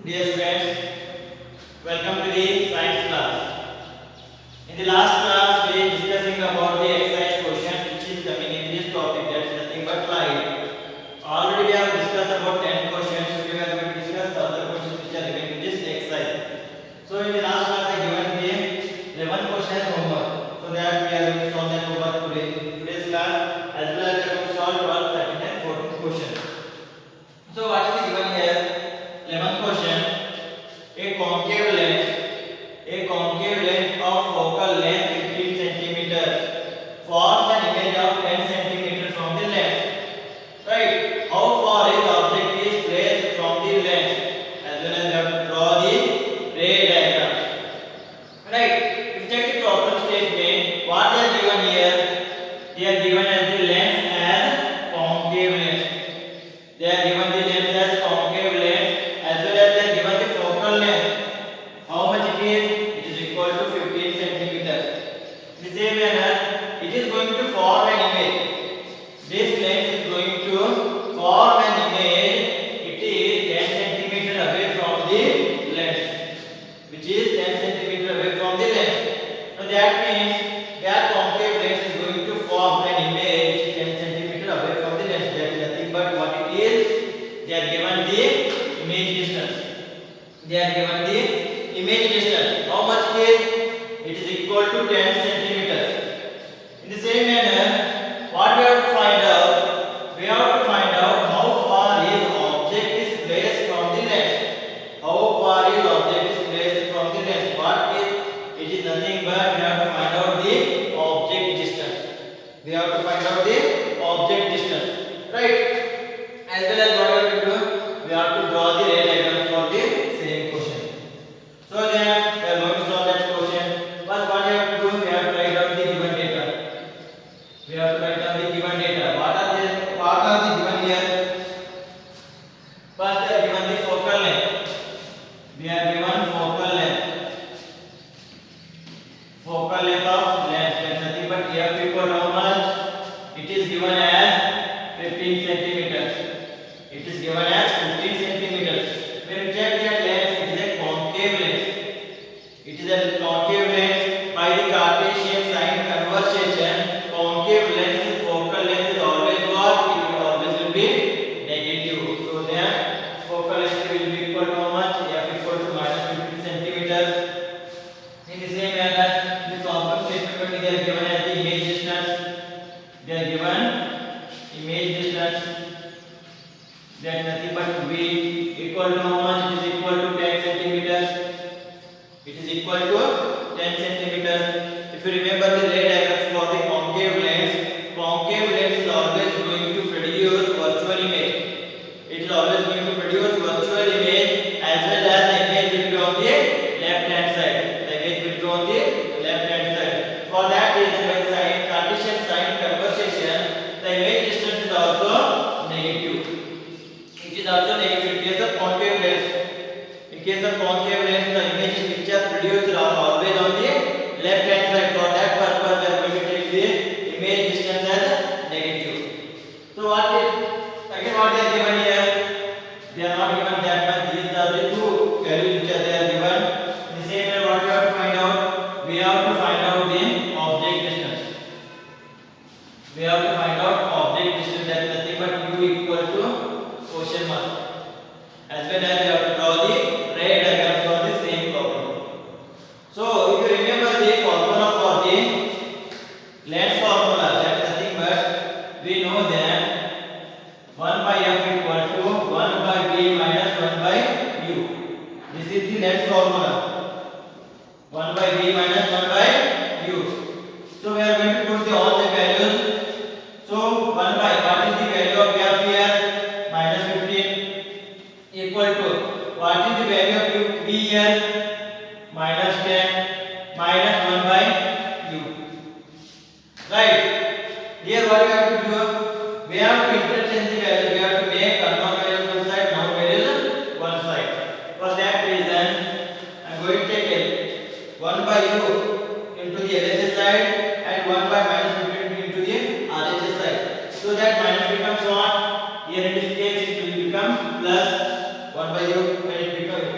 Dear friends, welcome to the science class. In the last class, we discussing about the exercise question which is coming in this topic, that is nothing but light. Already we have discussed about 10 questions. We are going to discuss the other questions which are given in this exercise. So in the last class, I given the 11 questions homework. So that we are going to solve that homework today. Today's class, as well as we are going to solve 12, 13 and 14 questions. So what is given here? 11th question. A concave lens of focal length 15 centimeters forms an image of 10 centimeters from the lens. Right? How far is the object is placed from the lens? As well as we have to draw the ray diagrams. Right? If check the problem statement, what they are given here? They are given as the lens as concave lens. They are given the lens as concave lens, as well as they are given the focal length. How much it is? It is equal to 15 centimeters. In the same manner, it is going to form an image. This lens is going to form an image. It is 10 centimeters away from the lens, which is 10 centimeters away from the lens. So that means that concave lens is going to form an image 10 centimeters away from the lens. That is nothing but what it is. They are given the image distance. They are given the image distance. How much it is? It is equal to 10 centimeters. In the same manner, what we have to find out? We have to find out how far is object is placed from the lens. How far is object is placed from the lens? What is? It is nothing but we have to find out the object distance. We have to find out the object distance. Right? As well as what we have to do? We have to draw the ray diagram for the same question. So then we are going to solve that question. First what we have to do? We have to write down the given data. We have to write down the given data. What are the given here? First they are given the focal length. We are given focal length. Focal length of lens. That is nothing but f equal how much? It is given as 15 centimeters. It is given as 15 centimeters. When you check that lens, it is a concave lens. It is a concave lens. By the Cartesian sign conversation, concave lens focal length is always what? It will always will be negative. So then focal length will be equal to how much? F equal to minus 15 centimeters. In the same manner, the problem statement they are given as the image distance. They are given image distance. That is nothing but V equal to how much? It is equal to 10 centimeters. It is equal to 10 centimeters. If you remember the ray diagram for the concave lens is always going to produce virtual image. It is always going to produce virtual image, as well as the image will be on the left hand side. The image will be on the left hand side. For that reason, by the Cartesian sign conversation, the image distance is also negative. It is also negative in case of concave lens. In case of concave lens, the image picture produced are always on the left hand side. For that purpose, we are going to take the image distance as negative. So what is again what they are given here? They are not given that much. These are the two values which are they are given. In the same way, what we have to find out? We have to find out the object distance. We have to find out object distance. That is nothing but u equal to question mark. As well as we have to draw the ray diagram for the same problem. So if you remember the formula for the lens formula, that is nothing but we know that 1 by f equal to 1 by v minus 1 by u. This is the lens formula. 1 by v minus 1 by u. So we are going to put all the values. So 1 by what is the value of f here? Minus 15 equal to what is the value of v here? Minus 10 minus 1 by u. Right? Here what we have to do? We have to interchange the values. We have to make unknown values one side, known values one side. For that reason, I am going to take 1 by u into the LHS side and 1 by minus 15 into the RHS side. So that minus becomes what? Here in this case it will become plus 1 by u when it becomes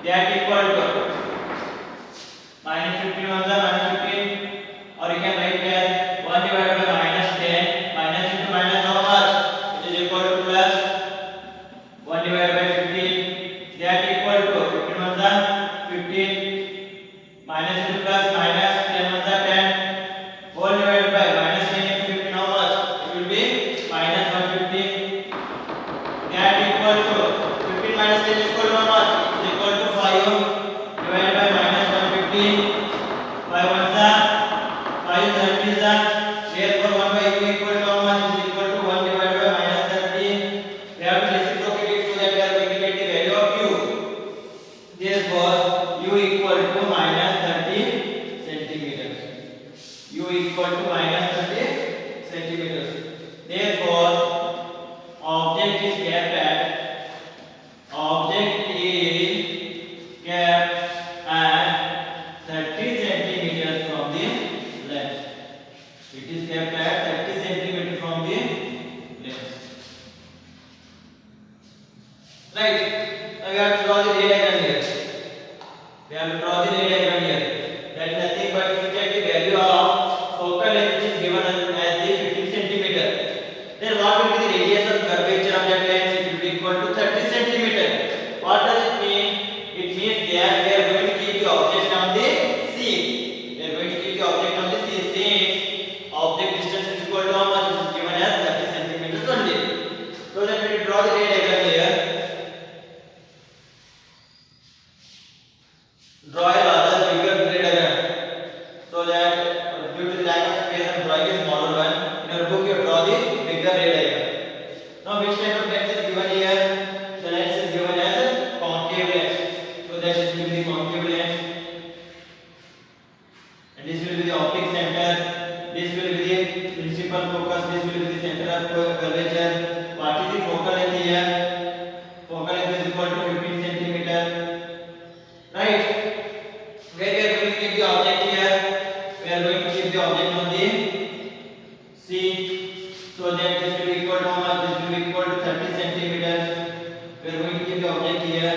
that equal to minus 15 1 minus 15, or you can write it as 1 divided by minus 10, minus into minus how much? It is equal to plus 1 divided by 15, that equal to 15 1 15, minus into plus minus 10 1 10, whole divided by minus 10 into 15 how much? It will be minus 150, that equal to 15 minus 10 is equal to how much? It is equal to 5 divided by minus 150, 5 1 5 30 is therefore 1 by u equal to how much? Is equal to 1 divided by minus 30. We have to reciprocate it so that we are going to get the value of u. Therefore u equal to minus 30 centimeters. U equal to minus 30 centimeters. Therefore object is kept at 30 centimeters from the lens. It is kept at 30 centimeters from the lens. Right. Now we have to draw the ray diagram here. We have to draw the ray diagram here. That is nothing but if you take the value of focal length which is given as the 15 centimeter, then what will be the radius of curvature of that lens? It will be equal to 30 centimeter. What does it mean? It means that we are going to keep the object on the scene. We are going to keep the object on the scene. Since object distance is equal to how much? It is given as 30 centimeters only. So then we will draw the ray diagram here. Draw a rather bigger ray diagram so that due to the lack of space I'm drawing a smaller one. In your book you draw the bigger ray diagram. Now which type of lens is given here? The lens is given as concave lens. So that this will be the concave lens, and this will be the optic center. This will be the principal focus. This will be the center of curvature. What is the focal length here? Focal length is equal to 15 centimeter. Right. Where we are going to keep the object here? We are going to keep the object on the C. So that this will be equal to how much? This will be equal to 30 centimeters. We are going to keep the object here.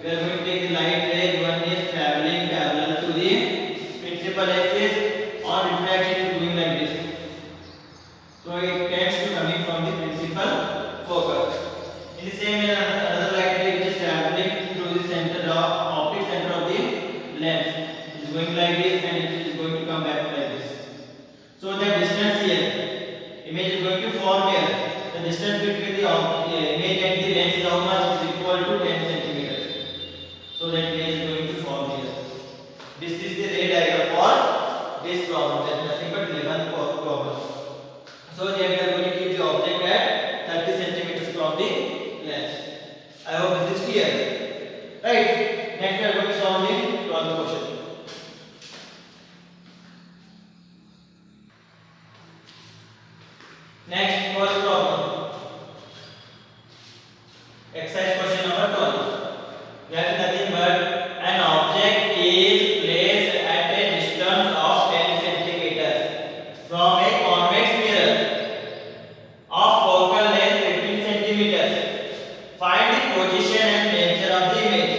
We are going to take the light ray. One is traveling parallel to the principal axis. On refraction is doing like this. So it tends to coming from the principal focus. In the same way, another light ray which is traveling through the center of optic center of the lens. It is going like this and it is going to come back like this. So the distance here, image is going to form here. The distance between the image and the lens is how much? Is equal to 10 centimeters. So that image is going to form here. This is the ray diagram for this problem. That is nothing but 11 problems. So there we are going to keep the object at 30 centimeters from the lens. I hope this is clear. Right. Next we are going to solve the 12th question. Next, first problem. Exercise question number 12. We have nothing but an object is placed at a distance of 10 centimeters from a convex mirror of focal length 15 centimeters. Find the position and nature of the image.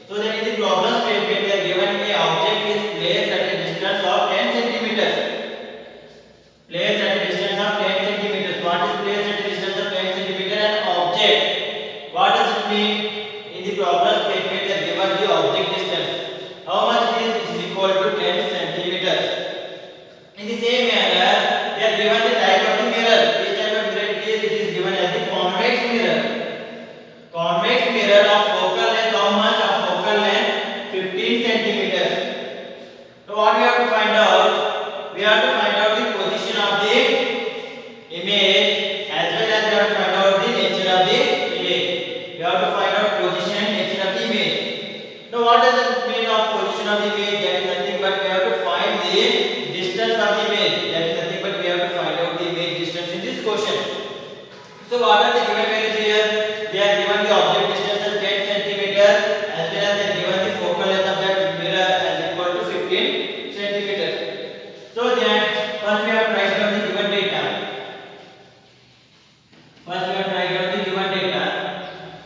So then in the problem statement they are given a object is placed at a distance of 10 centimeters. Placed at a distance of 10 centimeters. What is placed at a distance of 10 centimeters? An object. What does it mean? In the problem statement they are given the object distance. How much it is? It is equal to 10 centimeters. In the same manner, they are given the type of the mirror. Which type of mirror it is? It is given as the convex mirror. Convex mirror of focal length how much? Of focal length 15 centimeters. So what we have to find out? We have to find out the position of the image as well as we have to find out the nature of the image. We have to find out position and nature of the image. Now what does it mean of position of the image? That is nothing but we have to find the distance of the image. That is nothing but we have to find out the image distance in this question. So what are the given values here? They are given the object distance as 10 centimeters as well as they are given the focal length of that mirror as equal to 15 centimeters. So then first we have to write down the given data. First we have to write down the given data.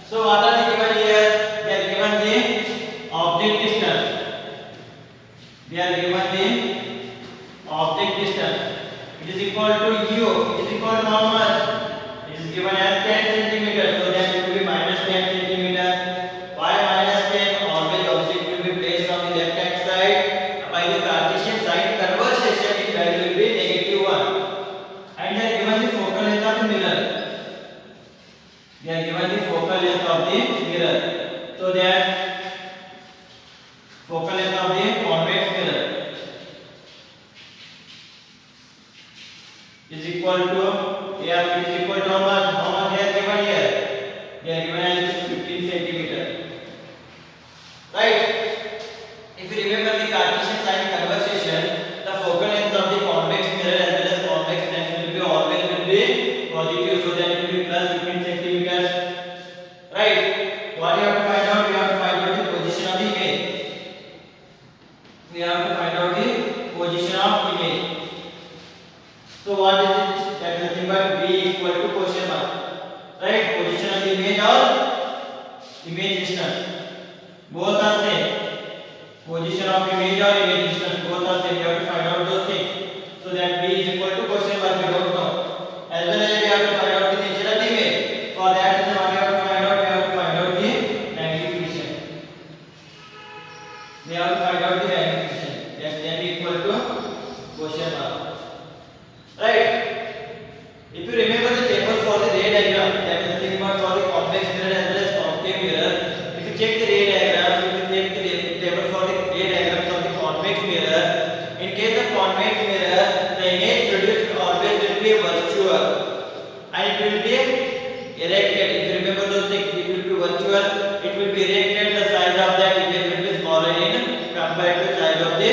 So what are the given here? They are given the both are same. Position of image or image distance both are same. We have to find out those things. So that b is equal to question mark, we don't know. As well as we have to find out the nature of the image. For that reason what we have to find out? We have to find out the magnification. We have to find out the magnification. That can be equal to question mark. Right? If you remember the table for the ray diagram, that is nothing but for the convex mirror as well as concave mirror. If you check the ray diagram, if you take the table for the ray diagrams of the convex mirror, in case of convex mirror, the image produced always will be virtual and it will be erected. If you remember those things, it will be virtual, it will be erected. The size of that image will be smaller in compared to size of the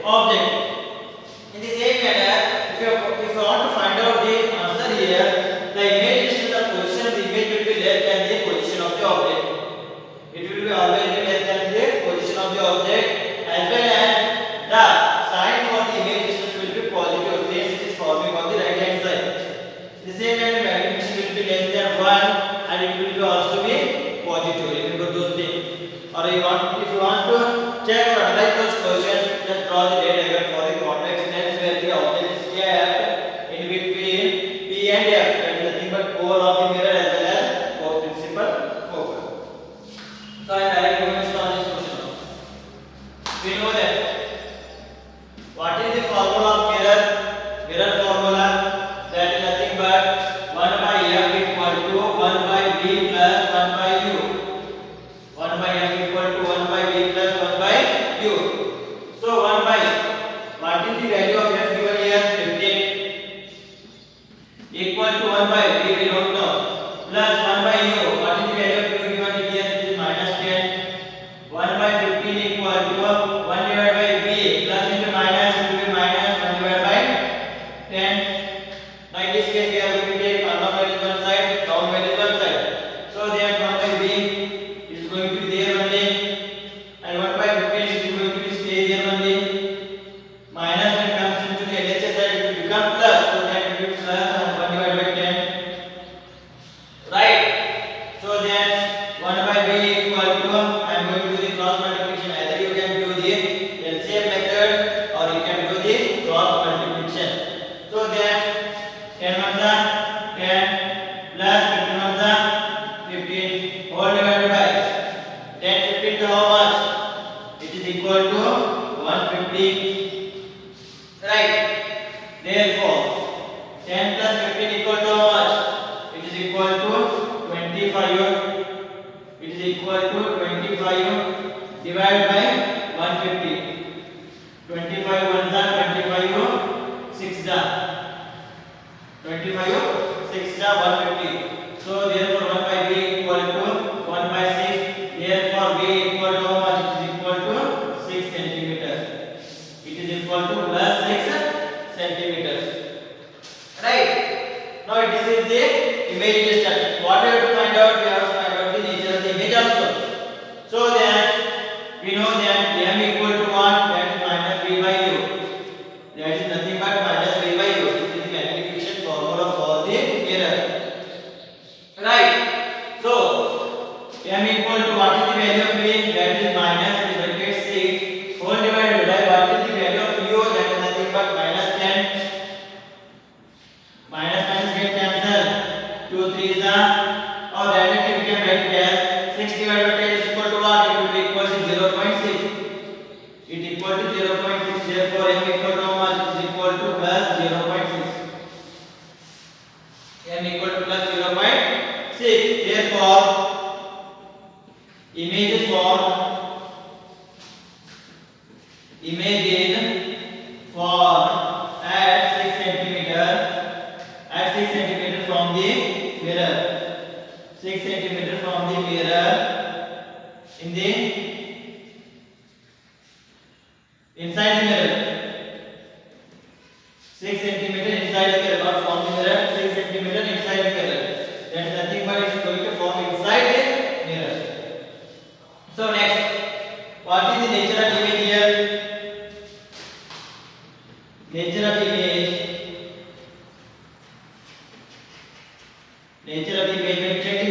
object. In the same manner, if you want to find out the answer here, the image distance of position of the image will be less than the position of the object. It will be always be less than the position of the object, as well as the sign for the image distance will be positive since it is forming on the right hand side. In the same manner, magnification will be less than 1 and it will be also be positive. Remember those things. Or if you want to check or analyze those questions, just draw the ray diagram for the convex lens where the object is kept in between P and F. That is nothing but pole of the mirror as well as principal focus. So I am directly going to solve this question now. We know that what is the formula of mirror? Mirror formula, that is nothing but 1 by F equal to 1 by B plus 1 by U. 1 by F equal to 1 by B plus 1 by U. So 1 by, what is the value of F given here? 15 equal to 1 by B, we don't know, plus 1 by U. What is the value of U given here? It is minus 10. 1 by 15 equal to 1 divided by B plus into minus, it will be minus 1 divided by 10. Now in this case we are going to take unknown value one side, known value one side. So then 1 by B is going to be there only, and 1 by 15 is going to be stay there only. Minus when comes into the LHS side, it will become plus, so that it will be plus 1 divided by 10. Right? So then 1 by B equal to, I am going to do the cross multiplication. Either you can do the LCM method or you can do the cross multiplication. So then 10 ones are 10 plus 15 ones are 15 whole divided by 10 15 to how much? It is equal to 150. Right? Therefore 10 plus 15 equal to how much? It is equal to 25. It is equal to 25 divided by 150. 25 ones are 25 6 are 25 6 are 150. So therefore 1 by B equal to 1 by 6. Therefore B equal to how much? It is equal to 6 centimeters. It is equal to plus 6 centimeters. Right? Now this is the image distance. What we have to find out? We have to find out the nature of the image also. So that we know that M equal to what? That is minus V by U. That is nothing but minus V by U. This is the magnification formula for the mirror. Right? So M equal to what is the value of V? That is minus 6 whole divided by what is the value of U? That is nothing but minus 10. Minus get cancelled. 2 3s are, or directly we can write it as 6 divided by 10 is equal to what? It will be equal to 0.6. It equal to 0.6. Therefore M equal to how much? It is equal to plus 0.6. M equal to plus 0.6. Therefore image is formed at 6 centimeter from the mirror. 6 centimeter from the mirror in the inside the mirror. 6 centimeter inside the mirror, not from the mirror. 6 centimeter inside the mirror. That is nothing but it is going to form inside the mirror. So next, what is the nature of image here? Nature of image. Nature of the image. When you check the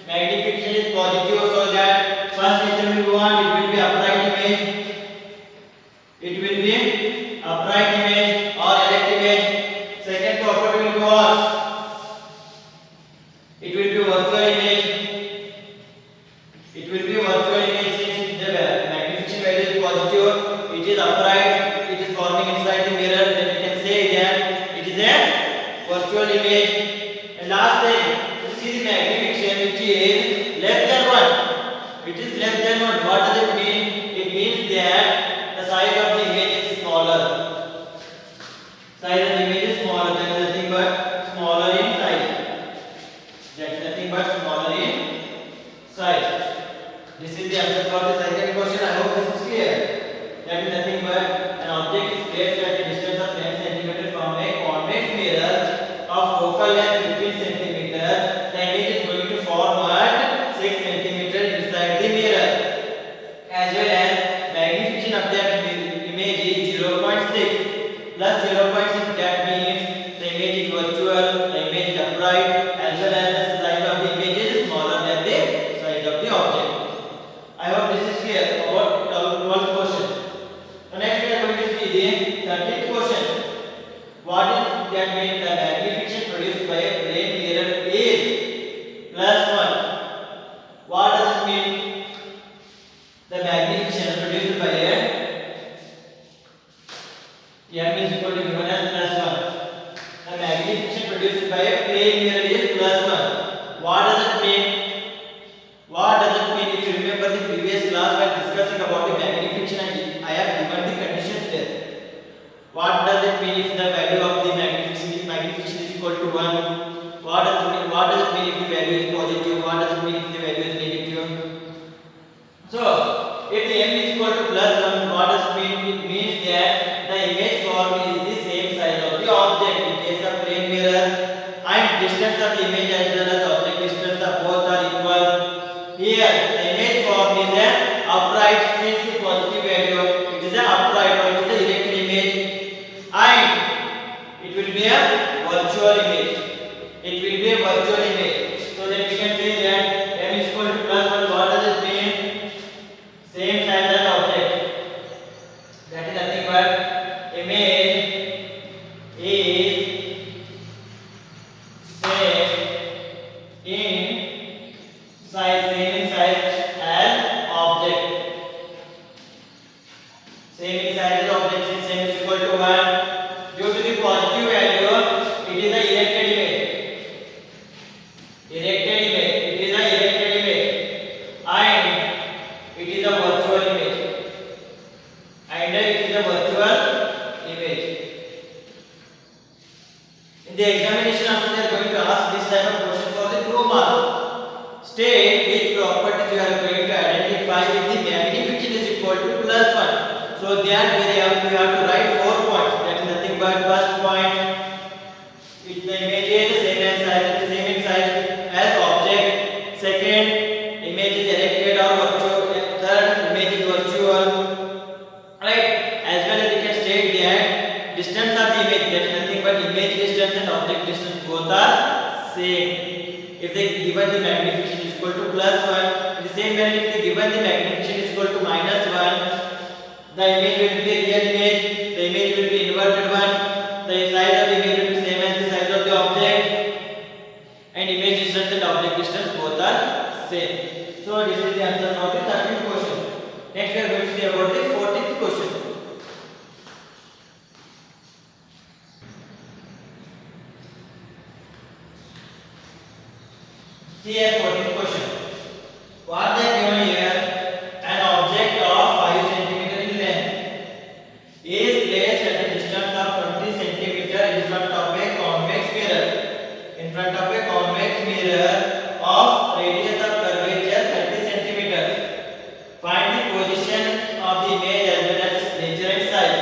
magnification positive, so that first nature will go on, it will be upright image. It will be upright image or erect image. Second property will go on. It will be virtual image. It will be virtual image since the magnification value is positive. It is upright. It is forming inside the mirror. Then you can say that it is a virtual image. And last thing, you see the magnification which is less than 1. It is less than 1. What does it mean? It means that the size of the image is smaller. Size of the image is smaller. That is nothing but smaller in size. That is nothing but smaller in size. This is the answer for the second question. I hope this is clear. That is nothing but an object is placed at a distance of 10 cm from a convex mirror of focal length 15 cm. The image is going to form at 6 cm inside the mirror. As well as magnification of that image is 0.6 plus 0.6. That means the image is virtual, the image is upright, as well as the size of the image is smaller than the size of the object. I hope this is clear about 12th question. So next we are going to see the 13th question. What is that mean? The magnification produced by a plane mirror is +1. What does it mean? The magnification produced by a m is equal to given as +1. The magnification produced by a plane mirror is +1. What does it mean? What does it mean? If you remember the previous class we are discussing about the magnification and I have given the conditions there. What does it mean if the value of the magnification is equal to 1? What does it mean? What does it mean if the value is positive? What does it mean if the value is negative? So, if the m is equal to +1, what does it mean? It means that the image form is the same size of the object in case of plane mirror, and distance of the image as well as object distance of both are equal. Here, the image form is an upright since the positive value. It is an upright or it is a erect image, and it will be a virtual image. It will be a virtual image. So that we can say that m is equal to +1. What does it mean? Same size as object. That is nothing but image is same in size, as object. Same in size as object since m is equal to 1. Due to the positive value, it is a erected image. Erected image. It is a erected image, and it is a virtual image. And it is a virtual image. In the examination also they are going to ask this type of question for the 2 marks. State which properties you are going to identify if the magnification is equal to +1. So there we have to write 4 points. That is nothing but first point, if the image is same in size as object. Second, image is erected or virtual. Third, image is virtual. Right? As well as you can state that distance of the image, that is nothing but image distance and object distance both are same. If they given the magnification is equal to +1, in the same way if they given the magnification is equal to -1, the image will be a real image, the image will be inverted one, the size of the image will be same as the size of the object, and image distance and object distance both are same. So this is the answer for the 13th question. Next we are going to see about the 14th question. See here 14th question. What they given here? An object of 5 cm in length is placed at a distance of 20 cm in front of a convex mirror. In front of a convex mirror of radius of curvature 30 cm. Find the position of the image as well as its nature and size.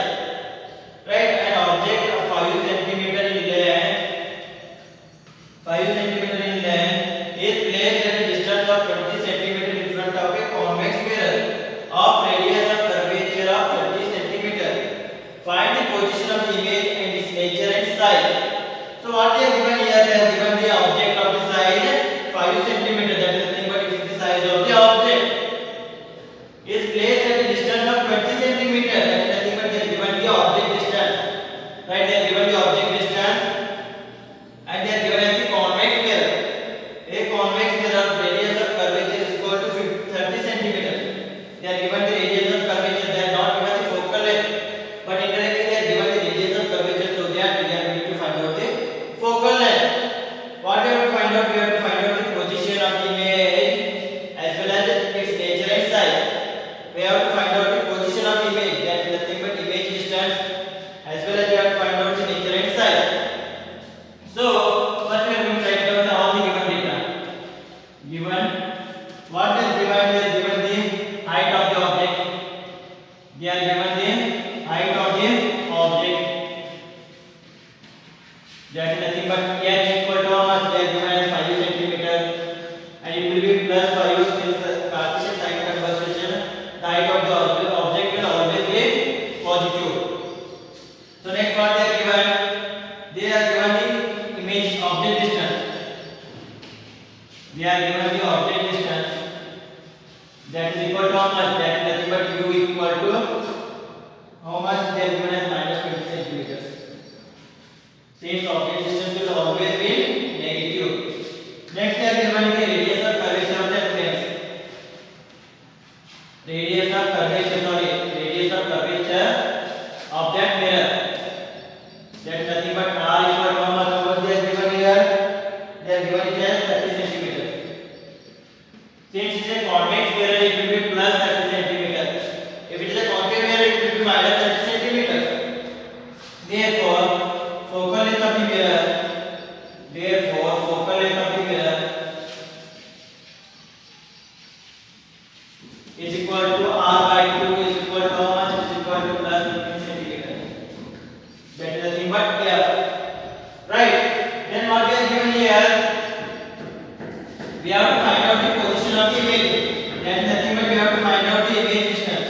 Right? An object of 5 cm in length, 5 cm in length is placed What is given? They are given the height of the object. They are given the height of the object. That is nothing but h equal to how much? They are given as 5 centimeter, and it will be plus 5 since the Cartesian sign conversation. The height of the object will always be positive. So next what they are given? They are given the image object distance. They are given the object distance. That is equal to how much? That is nothing but u equal to how much? They are given as minus 20 centimeters. Since object distance will always be negative. Next they are given the radius of curvature of that plane. Radius of curvature of that mirror. That is nothing but r equal to how much? What they are given here? They are given it as 30 centimeters. Since it is a convex mirror, it will be plus 30 centimeters. If it is a concave mirror, it will be minus 30 centimeters. Therefore, focal length of the mirror. Therefore, focal length of the mirror is equal to r by 2 is equal to how much? Is equal to plus 15 centimeters. That is nothing but f. Right? Then what we are given here? We have to find out the position of the image. That is nothing but we have to find out the image distance.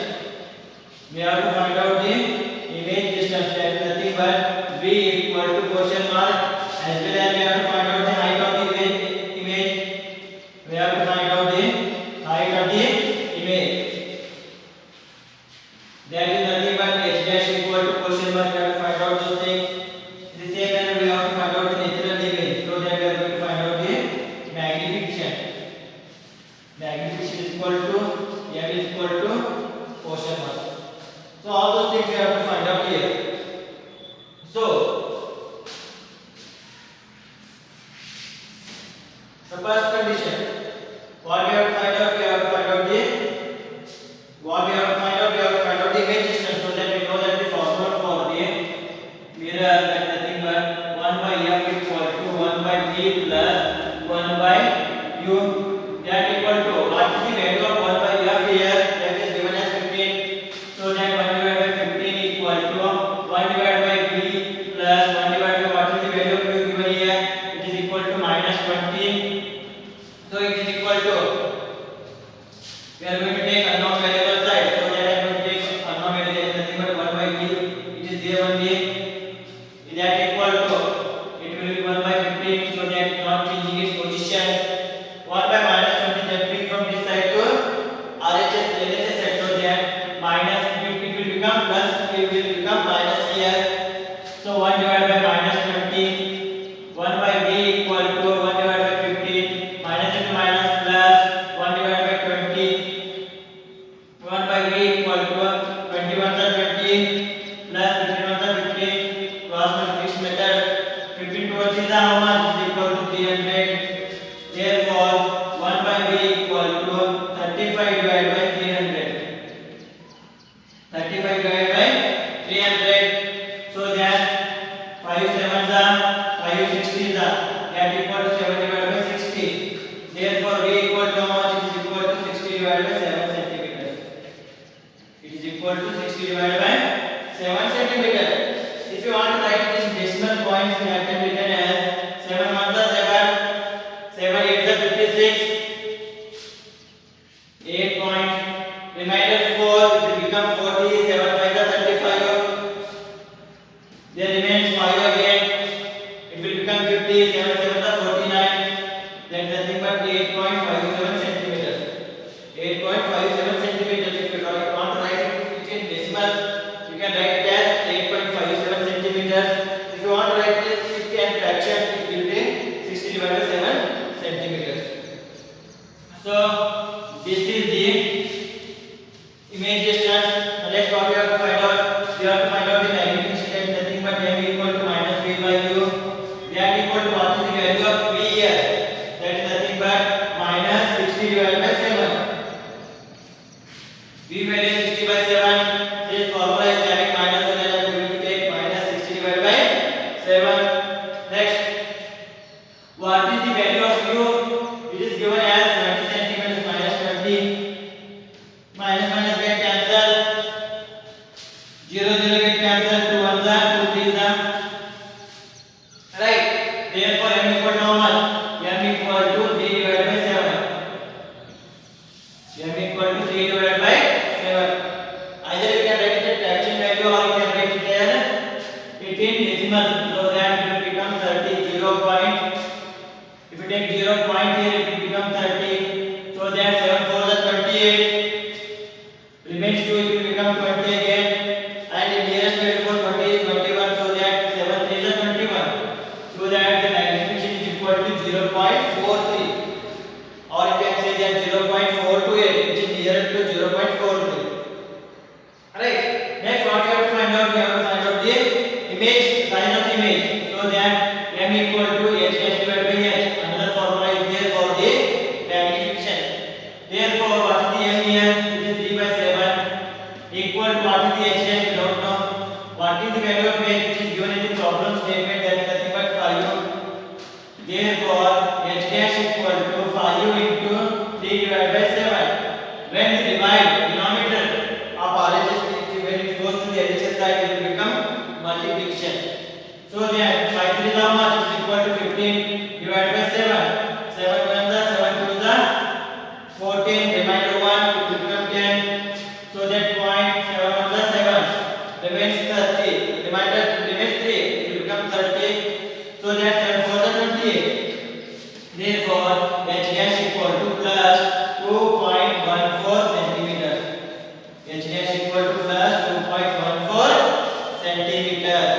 We have to find out the image distance. That is nothing but v equal to question mark, as well as we have to find out the height of the image. We have to find out the height of the image. That is nothing but h dash equal to question mark. We have to find out those things. The same manner we have to find out the natural image. So that we are going to find out the magnification. Magnification is equal to m is equal to question mark. So all those things we have to find out here. So the first condition, what we have to find out? We have to find out the image distance, so that we know that the formula for the mirror is nothing but 1 by f equal to 1 by v plus 1 by u. That equal to what is the value of 1 by f here? That is given as 15. So that 1 divided by 15 equal to 1 divided by v plus 1 divided by what is the value of u given here? It is equal to minus 20. So it is equal to, we are going to take unknown variable side. So that I am going to take unknown variable, nothing but 1 by v. It is there only. That equal to, it will be 1 by 15. So that not changing its position. 1 by minus 20, jumping from this side to RHS LHS side. So that minus it will become plus, it will become minus here. So 1 divided by minus 20, 1 by v equal to 1 divided by 15, minus into minus plus 1 divided by 20, 1 by v equal to 21 to 20 plus 51 to 50, cross multiplication method. 15 towards is how much? Is equal to 300. Therefore 1 by v equal to 35 divided by 300. 35 divided by 300. So that 5 sevens are 5 60s are, that equal to 7 divided by 60. Therefore v equal to how much? It is equal to 60 divided by 7 centimeters. It is equal to 60 divided by 7 centimeters. If you want to write it in decimal points, you have to written as 7 ones are 7, 7 8s are 56, 8 point, remainder 4, it will become 40, 7 5s are 35. There remains 5 again, it will become 50, 7 7s are 49. That is nothing but 8.57 centimeters. 8.57 centimeters. If you want to write it in decimal, you can write it as 8.57 centimeters. If you want to write it in fraction, it will be 60 divided by 7 centimeters. So this is the image distance. Next what we have to find out? We have to find out the magnification. Nothing but m equal to minus v by u. That equal to what is the value of v here? That is nothing but minus 60 divided by 7. V value is 60 by 7. This formula is having minus, so that I am going to take minus 60 divided by 7. Next, what is the value of u? It is given as 20 centimeters minus m equal to 3 divided by 7. Either you can write it as fraction value or you can write it as it in decimal, so that it will become 30. 0 point. If you take 0 point here, it will become 30. So that 7 4 is 28. Remains 2, it will become 20 again. And the nearest value for 20 is 21. So that 7 3 is 21. So that the magnification is equal to 0.43. Or you can say that 0.428, which is nearer to 0.43. Alright. Next, what you have to find out? We have to find out the image, size of the image. So that m equal to h dash divided by h. Another formula is there for the magnification. Therefore, what is the m here? It is 3 by 7 equal to what is the h dash? We don't know. What is the value of h which is given in the problem statement? That is nothing but 5. Therefore, h dash equal to 5 into 3 divided by 7. When we divide denominator of RHS, when it goes to the LHS side, it will become multiplication. So then 5 3 is how much? It is equal to 15 divided by 7. 7 1 is 7 2 is 14. Remainder 1, it will become 10. So that point 7 1 is 7. Remains 30. Remainder remains 3. It will become 30. So that 7 4 is 28. Therefore, h dash equal to plus 2.14 centimeters. H dash equal to plus 2.14 centimeters.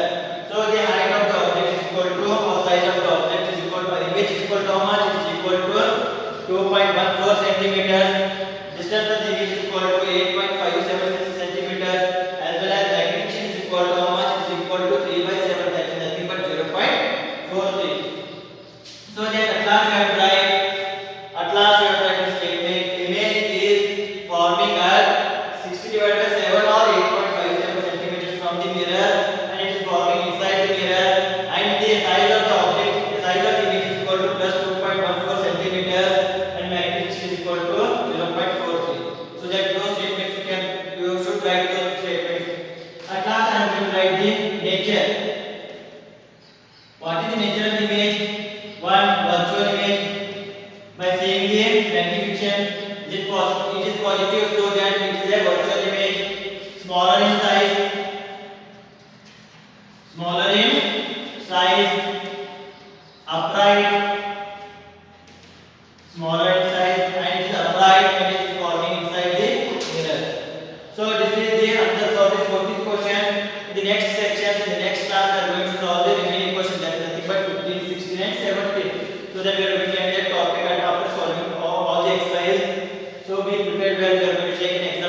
So the height of the object is equal to, or size of the object is equal to, image is equal to how much? It is equal to 2.14 centimeters. Distance of the image is equal to 8.576 centimeters. As well as magnification is equal to how much? It is equal to 3 by 7. That is nothing but 0.43. So then at last we have to write. At last we have to write this statement. Image is forming at 60 divided by 7 or 8.57 centimeters from the mirror, and it is forming inside the mirror, and the size of the object, the size of the image is equal to plus 2.14 centimeters, and magnification is equal to 0.43. So that those statements you should write those statements. At last I am going to write the nature. What is the nature of the image? One, virtual image. By seeing the magnification, it is positive, so that it is a virtual image. Smaller in size, upright, smaller in size, and it is upright when it is forming inside the mirror. So this is the answer for the 14th question. In the next section, in the next class, we are going to solve the remaining question, that is nothing but 15, 16 and 17. So that we are looking at that topic, and after solving all the exercise, so be prepared well, we are going to take an exercise.